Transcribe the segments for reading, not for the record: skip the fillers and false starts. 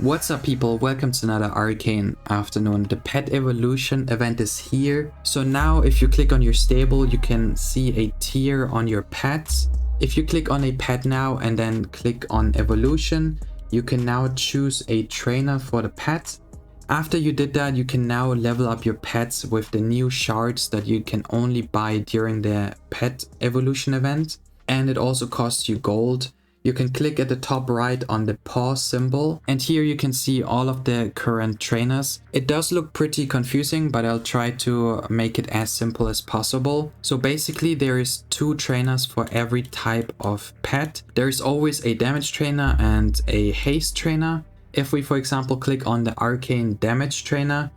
What's up people, welcome to another Arcane afternoon. The pet evolution event is here. So now if you click on your stable, you can see a tier on your pets. If you click on a pet now and then click on evolution, you can now choose a trainer for the pet. After you did that, you can now level up your pets with the new shards that you can only buy during the pet evolution event. And it also costs you gold. You can click at the top right on the pause symbol, and here you can see all of the current trainers. It does look pretty confusing, but I'll try to make it as simple as possible. So basically there is 2 trainers for every type of pet. There is always a damage trainer and a haste trainer. If we, for example, click on the Arcane damage trainer,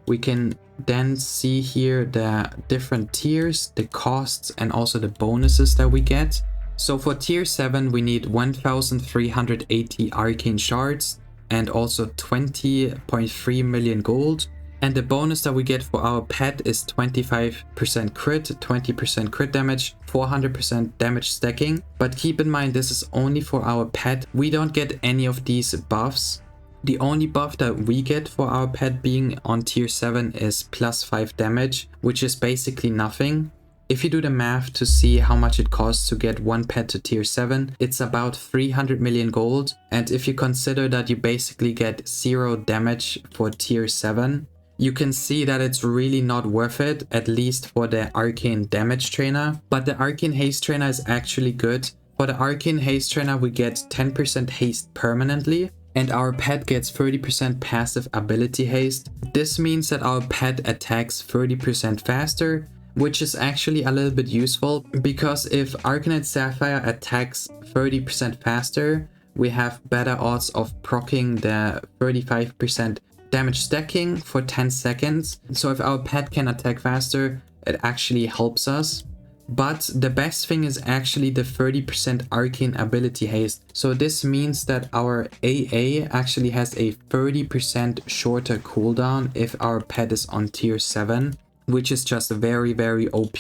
we can then see here the different tiers, the costs, and also the bonuses that we get. So for tier 7 we need 1380 arcane shards and also 20.3 million gold. And the bonus that we get for our pet is 25% crit, 20% crit damage, 400% damage stacking. But keep in mind, this is only for our pet. We don't get any of these buffs. The only buff that we get for our pet being on tier 7 is +5 damage, which is basically nothing. If you do the math to see how much it costs to get one pet to tier 7, it's about 300 million gold. And if you consider that you basically get 0 damage for tier 7, you can see that it's really not worth it, at least for the Arcane damage trainer. But the Arcane haste trainer is actually good. For the Arcane haste trainer we get 10% haste permanently, and our pet gets 30% passive ability haste. This means that our pet attacks 30% faster, which is actually a little bit useful, because if Arcanite Sapphire attacks 30% faster, we have better odds of proccing the 35% damage stacking for 10 seconds. So if our pet can attack faster, it actually helps us. But the best thing is actually the 30% arcane ability haste. So this means that our AA actually has a 30% shorter cooldown if our pet is on tier 7. Which is just very OP.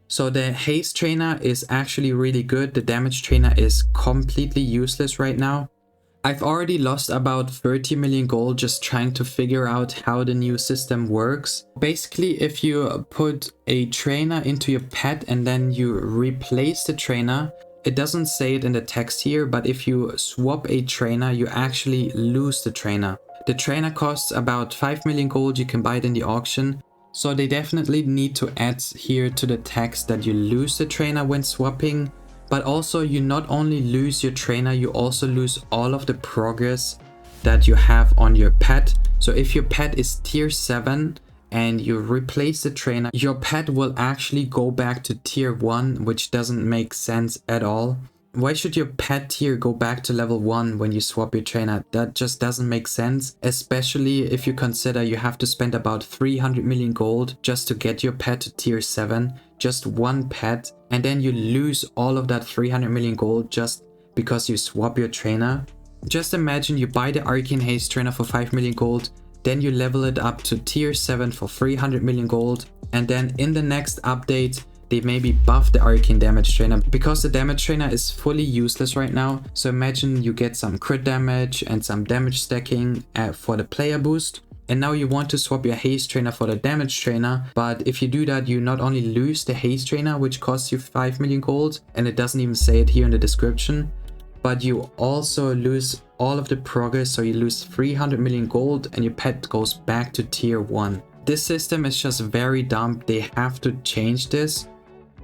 So the haste trainer is actually really good. The damage trainer is completely useless right now. I've already lost about 30 million gold just trying to figure out how the new system works. Basically, if you put a trainer into your pet and then you replace the trainer, it doesn't say it in the text here, but if you swap a trainer, you actually lose the trainer. The trainer costs about 5 million gold. You can buy it in the auction. So they definitely need to add here to the text that you lose the trainer when swapping, but also you not only lose your trainer, you also lose all of the progress that you have on your pet. So if your pet is tier 7 and you replace the trainer, your pet will actually go back to tier 1, which doesn't make sense at all. Why should your pet tier go back to level 1 when you swap your trainer? That just doesn't make sense, especially if you consider you have to spend about 300 million gold just to get your pet to tier 7, just one pet, and then you lose all of that 300 million gold just because you swap your trainer. Just imagine you buy the Arcane Haste trainer for 5 million gold, then you level it up to tier 7 for 300 million gold, and then in the next update, they maybe buff the Arcane damage trainer because the damage trainer is fully useless right now. So imagine you get some crit damage and some damage stacking for the player boost. And now you want to swap your haste trainer for the damage trainer. But if you do that, you not only lose the haste trainer, which costs you 5 million gold, and it doesn't even say it here in the description, but you also lose all of the progress. So you lose 300 million gold and your pet goes back to tier 1. This system is just very dumb. They have to change this.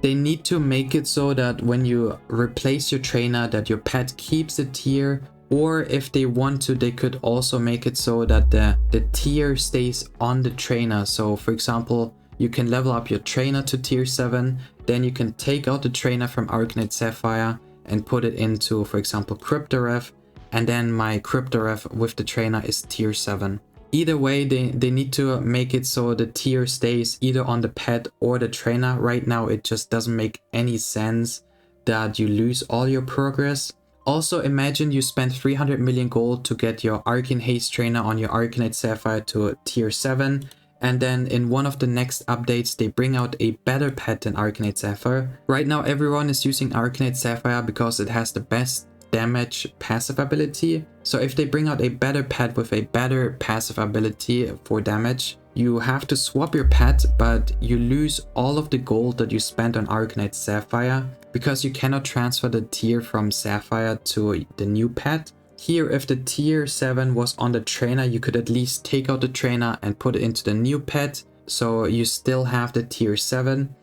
They need to make it so that when you replace your trainer that your pet keeps the tier, or if they want to, they could also make it so that the tier stays on the trainer. So for example, you can level up your trainer to tier 7, then you can take out the trainer from Arcanite Sapphire and put it into, for example, Cryptoref, and then my Cryptoref with the trainer is tier 7. Either way, they need to make it so the tier stays either on the pet or the trainer. Right now, it just doesn't make any sense that you lose all your progress. Also, imagine you spend 300 million gold to get your Arcane Haste trainer on your Arcanite Sapphire to tier 7. And then in one of the next updates, they bring out a better pet than Arcanite Sapphire. Right now, everyone is using Arcanite Sapphire because it has the best damage passive ability. So if they bring out a better pet with a better passive ability for damage, you have to swap your pet, but you lose all of the gold that you spent on Arcanite Sapphire because you cannot transfer the tier from Sapphire to the new pet. Here, if the tier 7 was on the trainer, you could at least take out the trainer and put it into the new pet, so you still have the tier 7.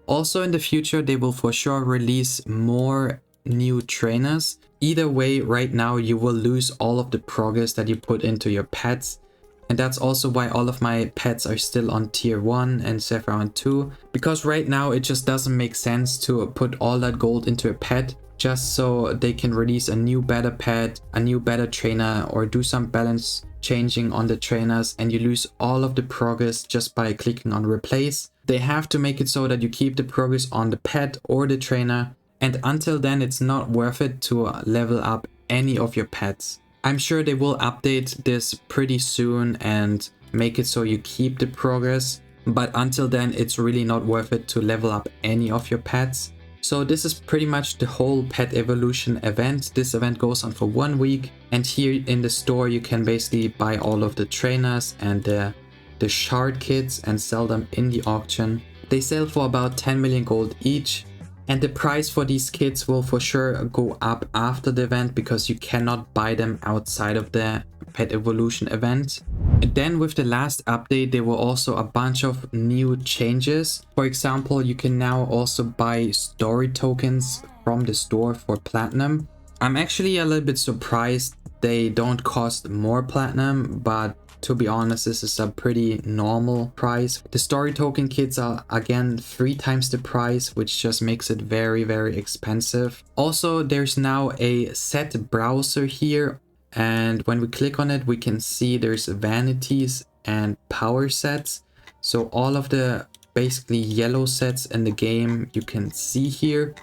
Also in the future, they will for sure release more new trainers. Either way, right now you will lose all of the progress that you put into your pets. And that's also why all of my pets are still on tier 1 and Sapphire on 2. Because right now it just doesn't make sense to put all that gold into a pet just so they can release a new better pet, a new better trainer, or do some balance changing on the trainers, and you lose all of the progress just by clicking on replace. They have to make it so that you keep the progress on the pet or the trainer, and until then it's not worth it to level up any of your pets. I'm sure they will update this pretty soon and make it so you keep the progress, but until then it's really not worth it to level up any of your pets. So this is pretty much the whole pet evolution event. This event goes on for 1 week, and here in the store you can basically buy all of the trainers and the shard kits and sell them in the auction. They sell for about 10 million gold each, and the price for these kits will for sure go up after the event because you cannot buy them outside of the pet evolution event. And then with the last update, there were also a bunch of new changes. For example, you can now also buy story tokens from the store for platinum. I'm actually a little bit surprised they don't cost more platinum, but to be honest, this is a pretty normal price. The story token kits are again 3 times the price, which just makes it very, very expensive. Also, there's now a set browser here, and when we click on it, we can see there's vanities and power sets. So all of the basically yellow sets in the game you can see here.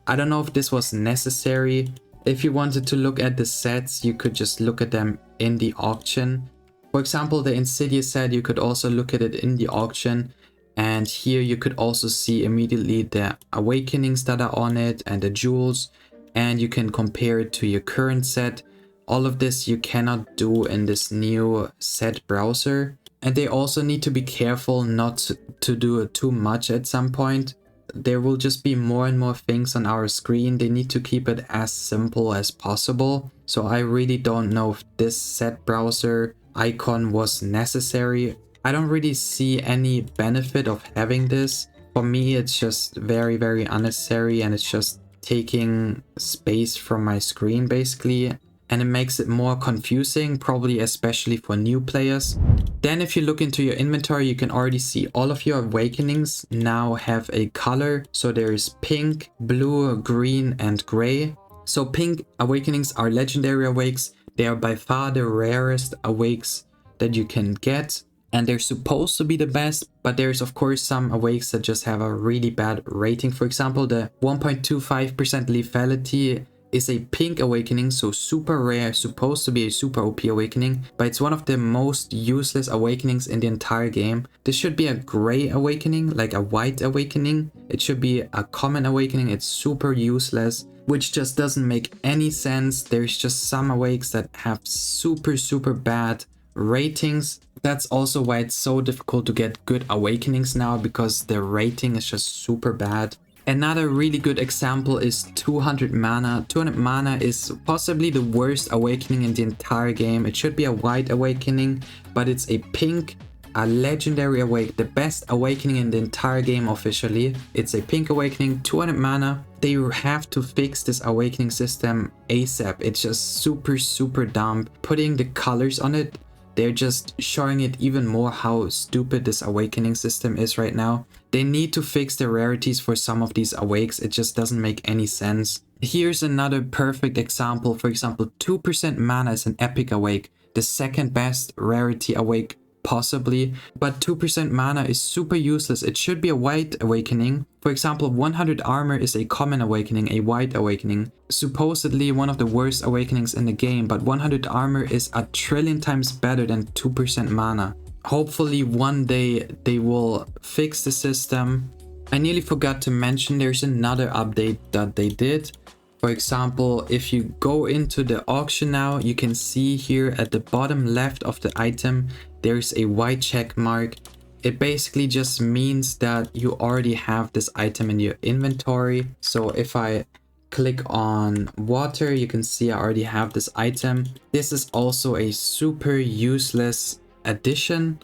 I don't know if this was necessary. If you wanted to look at the sets, you could just look at them in the auction. For example, the Insidious set, you could also look at it in the auction, and here you could also see immediately the awakenings that are on it and the jewels, and you can compare it to your current set. All of this you cannot do in this new set browser, and they also need to be careful not to do it too much at some point. There will just be more and more things on our screen. They need to keep it as simple as possible. So I really don't know if this set browser icon was necessary. I don't really see any benefit of having this. For me, it's just very, very unnecessary, and it's just taking space from my screen basically. And it makes it more confusing, probably especially for new players. Then if you look into your inventory, you can already see all of your awakenings now have a color. So there's pink, blue, green, and gray. So pink awakenings are legendary awakes. They are by far the rarest awakes that you can get, and they're supposed to be the best, but there's of course some awakes that just have a really bad rating. For example, the 1.25% lethality is a pink awakening, so super rare, supposed to be a super OP awakening, but it's one of the most useless awakenings in the entire game. This should be a gray awakening, like a white awakening. It should be a common awakening. It's super useless, which just doesn't make any sense. There's just some awakes that have super bad ratings. That's also why it's so difficult to get good awakenings now, because the rating is just super bad. Another really good example is 200 mana. 200 mana is possibly the worst awakening in the entire game. It should be a white awakening, but it's a pink, a legendary awake, the best awakening in the entire game officially. It's a pink awakening, 200 mana. They have to fix this awakening system ASAP. It's just super dumb. Putting the colors on it, they're just showing it even more how stupid this awakening system is right now. They need to fix the rarities for some of these awakes. It just doesn't make any sense. Here's another perfect example. For example, 2% mana is an epic awake, the second best rarity awake possibly, but 2% mana is super useless. It should be a white awakening. For example, 100 armor is a common awakening, a white awakening. Supposedly one of the worst awakenings in the game, but 100 armor is a trillion times better than 2% mana. Hopefully one day they will fix the system. I nearly forgot to mention there's another update that they did. For example, if you go into the auction now, you can see here at the bottom left of the item, there's a white check mark. It basically just means that you already have this item in your inventory. So if I click on water, you can see I already have this item. This is also a super useless addition.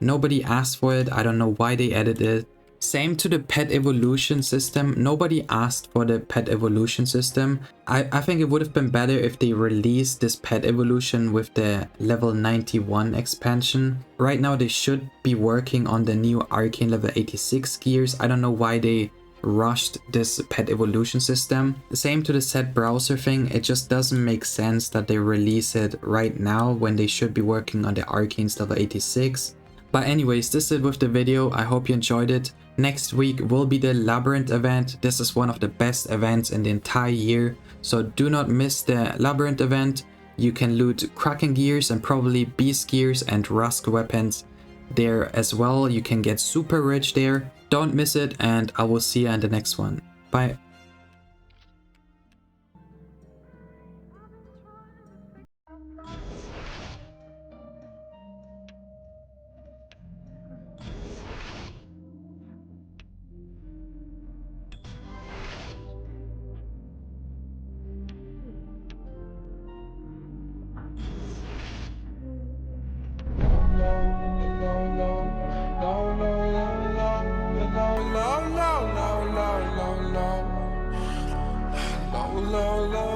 Nobody asked for it. I don't know why they added it. Same to the pet evolution system. Nobody asked for the pet evolution system. I think it would have been better if they released this pet evolution with the level 91 expansion. Right now they should be working on the new Arcane level 86 gears. I don't know why they rushed this pet evolution system. Same to the set browser thing. It just doesn't make sense that they release it right now when they should be working on the Arcane's level 86. But anyways, this is it with the video. I hope you enjoyed it. Next week will be the Labyrinth event. This is one of the best events in the entire year. So do not miss the Labyrinth event. You can loot Kraken gears and probably Beast gears and Rusk weapons there as well. You can get super rich there. Don't miss it, and I will see you in the next one. Bye.